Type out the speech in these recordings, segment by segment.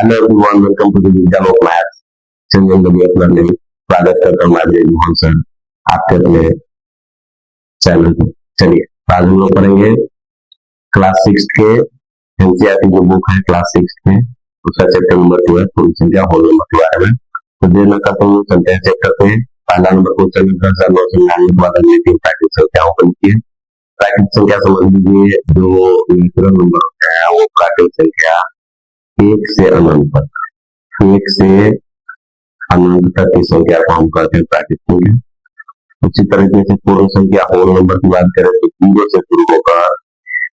Hello everyone, welcome to the wisdom of maths. Chandan Ravi अपना में स्वागत करता हूँ लाइब्रेरी मोहन सर आपके अपने चैनल पे। चलिए आज हम लोग पढ़ेंगे क्लास 6 के एनसीईआरटी जो बुक है क्लास 6 में उसका चैप्टर नंबर 2 है पूर्ण संख्या होल नंबर के बारे में। तो देर न करते हुए चलते हैं चैप्टर पे। पहला नंबर क्वेश्चन 10,999 के बाद हमने 3 प्राकृतिक संख्याओं को लिखी है। प्राकृतिक संख्या समझ लीजिए जो नेचुरल नंबर होता है वो प्राकृतिक संख्या 1 से अनंत तक, 1 से अनंत तक की संख्या को हम कहते हैं प्राकृतिक संख्या। उसी तरीके से पूर्ण संख्या होल नंबर की बात करें तो 0 से शुरू होकर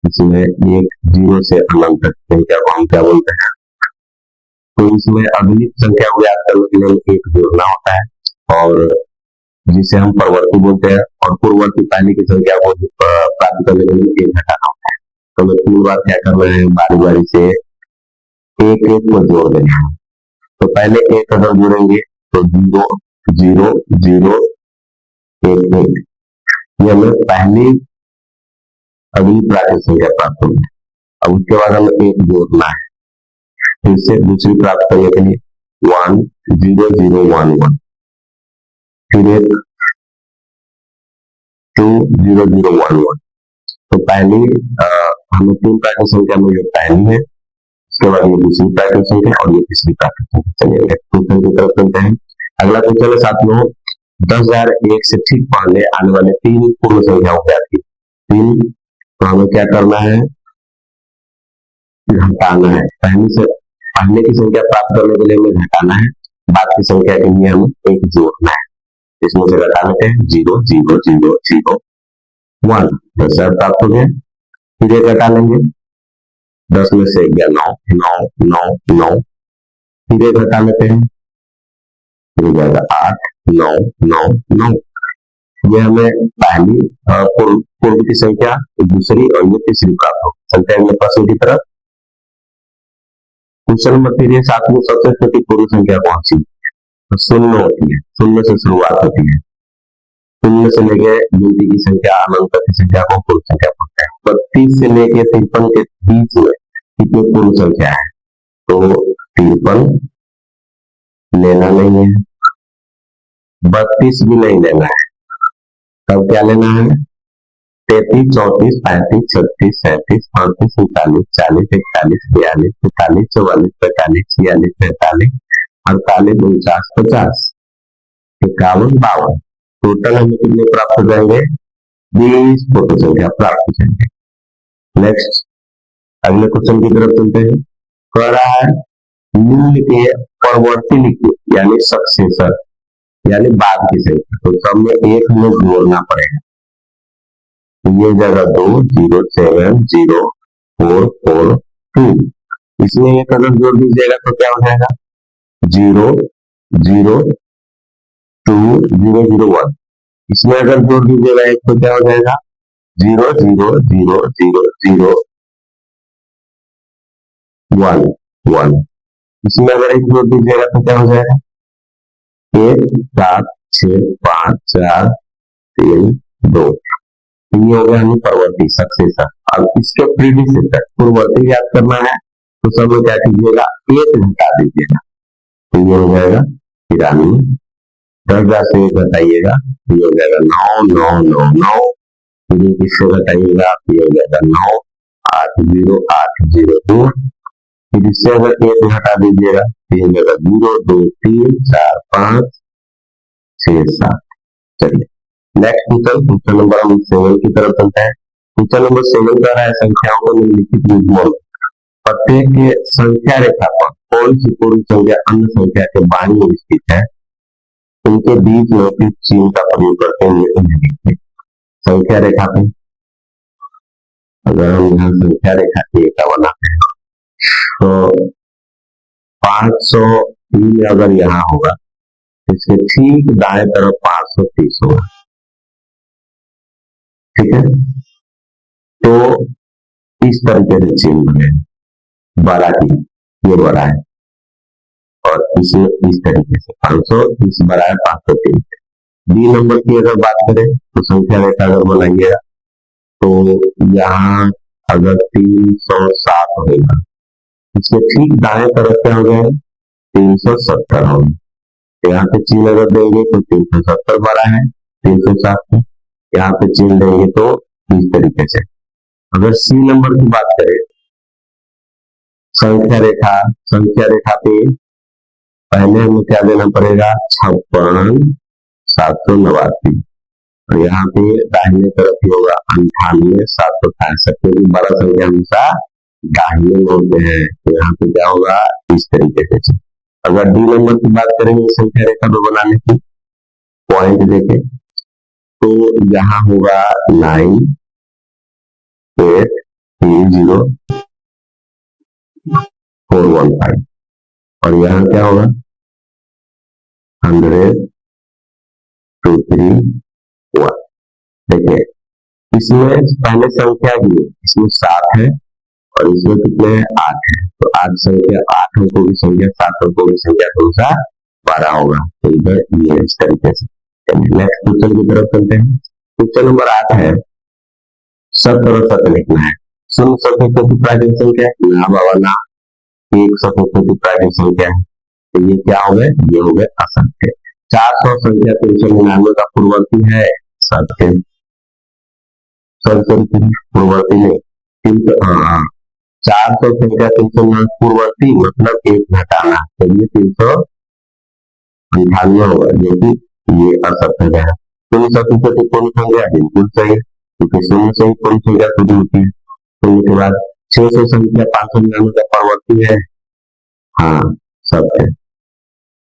इसमें 1 0 से अनंत तक की संख्या को हम क्या बोलते हैं। तो इसमें अभिन्नित संख्या को याद करने के लिए एक जोड़ना होता है और जिसे हम परवर्ती बोलते हैं, और पूर्ववर्ती पहले की संख्या को प्राप्त करने के लिए एक घटाना होता है। तो मैं 3 बार क्या करना है, बारी बारी से एक एक को जोड़ देना है। तो पहले एक अगर जोड़ेंगे तो 0 0 0 1 1, ये हमें पहली अगली प्राकृतिक संख्या प्राप्त होगी। अब उसके बाद हमें एक जोड़ना है, फिर से दूसरी प्राप्त करने के लिए 1 0 0 1 1, फिर एक 2 0 0 1 1। तो पहली हमें 3 प्राकृतिक संख्या में जो पहली है, उसके बाद ये दूसरी प्राकृतिक संख्या और ये तीसरी प्राकृतिक संख्या। चलिए नेक्स्ट क्वेश्चन की तरफ चलते हैं। अगला क्वेश्चन है साथियों, 10,001 से ठीक पहले आने वाले 3 पूर्ण संख्याओं को याद कीजिए। 3 तो हमें क्या करना है, घटाना है। पहले की संख्या प्राप्त करने के लिए हमें घटाना है, बाद की संख्या के लिए हमें एक जोड़ना है। इसमें से घटा लेते हैं 0 0 0 0 1, 10,000 प्राप्त हो गया। फिर एक घटा लेंगे, 10 में से 9 9 9 9, फिर एक घटा लेते हैं, फिर हो जाएगा 8 9 9 9। ये हमें पहली पूर्व की संख्या, दूसरी और ये तीसरी प्राप्त हो। चलते हैं प्रश्न की तरफ। क्वेश्चन नंबर 3 है, 7 में सबसे छोटी पूर्ण संख्या कौन सी? तो 0 होती है, 0 से शुरुआत होती है। 0 से लेके गिनती की संख्या अनंत की संख्या को पूर्ण संख्या बोलते हैं। 32 से लेके 53 के बीच में कितनी पूर्ण संख्या है? तो 53 लेना नहीं है, 32 भी नहीं लेना है, तब क्या लेना है? 33 34 35 36 37 38 39 40 41 42 43 44 45 46 47 48 49 50 51 52। टोटल हमें कितने प्राप्त हो जाएंगे? 20 पूर्ण संख्या प्राप्त हो जाएंगे। नेक्स्ट अगले क्वेश्चन की तरफ चलते हैं। कह रहा है निम्न के परवर्ती लिखिए, यानी सक्सेसर, यानी बाद की संख्या। तो सब में एक हमें जोड़ना पड़ेगा। ये जगह 2 0 7 0 4 4 2, इसमें एक अगर जोड़ दीजिएगा तो क्या हो जाएगा? 0 0 2 0 0 1। इसमें अगर जोड़ दीजिएगा एक तो क्या हो जाएगा? 0 0 0 0 0 1 1। इसमें अगर एक जोड़ दीजिएगा तो क्या हो जाएगा? 1 7 6 5 4 3 2। ये हो गया हमें परवर्ती सक्सेसर। अब इसके प्रीडिसेसर पूर्ववर्ती याद करना है, तो सब में क्या कीजिएगा? 1 घटा दीजिएगा, तो ये हो जाएगा 93। 10,000 से घटाइएगा तो ये हो जाएगा 9 9 9 9। फिर इससे घटाइएगा तो ये हो जाएगा 9 8 0 8 0 2। फिर इससे अगर 1 घटा दीजिएगा तो ये हो जाएगा 0 2 3 4 5 6 7। चलिए नेक्स्ट क्वेश्चन नंबर 7 की तरफ चलते हैं। क्वेश्चन नंबर 7 कह रहा है संख्याओं को निम्नलिखित युग्मों प्रत्येक संख्या रेखा पर कौन सी पूर्ण संख्या अन्य संख्या के बाईं ओर स्थित है, उनके बीच में किस चिन्ह का प्रयोग करते हैं। संख्या रेखा पे अगर हम यहाँ संख्या रेखा का बनाते हैं तो 503 अगर यहाँ होगा तो इसके ठीक दाएं तरफ 530 होगा। ठीक है, तो इस तरीके से चिन्ह बने, बड़ा की ये बड़ा है और इसमें इस तरीके से 530 बड़ा है 503 से। बी नंबर की अगर बात करें तो संख्या रेखा अगर बनाइएगा तो यहाँ अगर 307 होगा इसके ठीक दाएं तरफ क्या हो गया, 370 हो गया। यहाँ पे चिन्ह अगर देंगे तो 370 बड़ा है 360 से, यहाँ पे चिन्ह देंगे तो इस तरीके से। अगर सी नंबर की बात करें, संख्या रेखा पे पहले हमें क्या देना पड़ेगा, 56,789, और यहाँ पे दाहिने तरफ ही होगा 98,768, क्योंकि बड़ा संख्या हमेशा दाहिने में होते हैं, तो यहाँ पे क्या होगा इस तरीके से। अगर डी नंबर की बात करेंगे संख्या रेखा दो बनाने की, पॉइंट देके, तो यहाँ होगा 9,8,3,0,415, और यहाँ क्या होगा 100,2,3,1। देखिए इसमें पहले संख्या ही इसमें 7 है और इसमें कितने 8 है, तो 8 संख्या 8 अंकों की संख्या 7 अंकों की संख्या कौन सा 12 होगा, तो इधर ये इस तरीके से। नेक्स्ट क्वेश्चन की तरफ चलते हैं। क्वेश्चन नंबर 8 है, सत्य और सत्य लिखना है। शून्य सत्य की प्राकृतिक संख्या ना बाबा ना, एक सत्य की प्राकृतिक संख्या है, तो ये क्या हो गए, ये हो गए असत्य। 400 संख्या 399 का पूर्ववर्ती है सत्य, पूर्ववर्ती नहीं 400 संख्या 399 पूर्ववर्ती मतलब एक घटाना, तो ये 398 होगा, जो कि ये असत्य है। शून्य सत्य पूर्ण संख्या बिल्कुल सही, क्योंकि शून्य से ही पूर्ण संख्या शुरू होती है। शून्य के बाद 600 संख्या 599 का परवर्ती है, हाँ सत्य,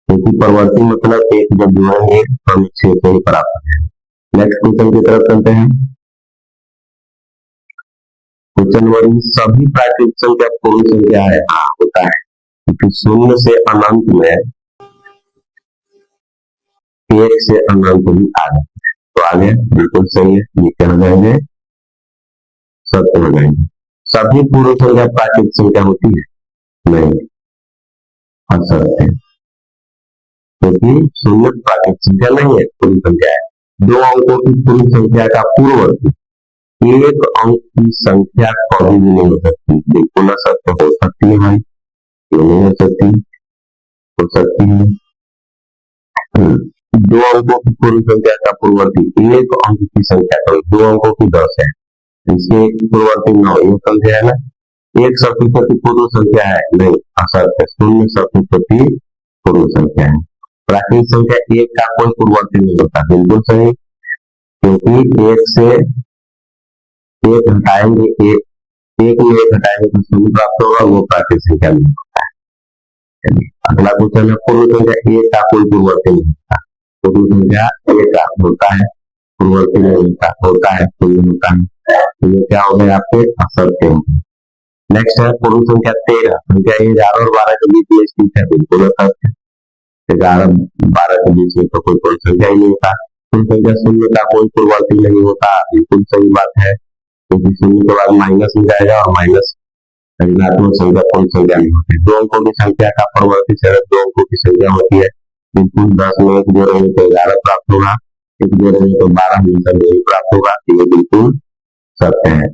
क्योंकि परवर्ती मतलब एक जब जोड़ेंगे तो हमें 6 से ही प्राप्त है। नेक्स्ट क्वेश्चन की तरफ चलते हैं। क्वेश्चन नंबर, सभी प्राकृतिक संख्या पूर्ण संख्या है, हाँ होता है, क्योंकि शून्य से अनंत में एक से अनंत भी आ जाता है, तो आगे बिल्कुल सही है, ये क्या हो जाएंगे सत्य हो जाएंगे। सभी पूर्ण संख्या प्राकृतिक संख्या होती है, नहीं असत्य, क्योंकि शून्य प्राकृतिक संख्या नहीं है, पूर्ण संख्या है। 2 अंकों की पूर्ण संख्या का पूर्ववर्ती एक अंक की संख्या कभी भी नहीं हो सकती, बिल्कुल असत्य हो सकती है भाई, क्यों नहीं हो सकती, हो सकती है। 2 अंकों की पूर्ण संख्या का पूर्ववर्ती एक अंक की संख्या, तो 2 अंकों की 10 है, इसके पूर्ववर्ती 9, ये संख्या है ना। 1% पूर्ण संख्या है, नहीं असत्य, 0% पूर्ण संख्या है। प्राकृतिक संख्या एक का कोई पूर्ववर्ती नहीं होता, बिल्कुल सही, क्योंकि एक से एक हटाएंगे, एक में एक हटाएंगे तो शून्य प्राप्त होगा, वो प्राकृतिक संख्या नहीं होता है। अगला क्वेश्चन है, पूर्ण संख्या एक का कोई पूर्ववर्ती नहीं होता, पूर्ण संख्या एक का होता है, पूर्ववर्ती नहीं होता है, शून्य होता है, तो ये क्या हो गए आपके असत्य होंगे। नेक्स्ट है पूर्ण संख्या 13, संख्या 11 और 12 के बीच में स्थित है, बिल्कुल असत्य, 11-12 के बीच में तो कोई पूर्ण संख्या ही नहीं होता। पूर्ण संख्या शून्य का कोई पूर्ववर्ती नहीं होता, बिल्कुल सही बात है, क्योंकि शून्य के बाद माइनस हो जाएगा और माइनस ऋणात्मक संख्या पूर्ण संख्या नहीं होती। 2 अंकों की संख्या का पूर्ववर्ती से 2 अंकों की संख्या होती है, बिल्कुल 10 में एक जोड़ेंगे तो 11 प्राप्त होगा, एक जोड़ेंगे तो 12 मिलकर 2 प्राप्त होगा, ये बिल्कुल सत्य है।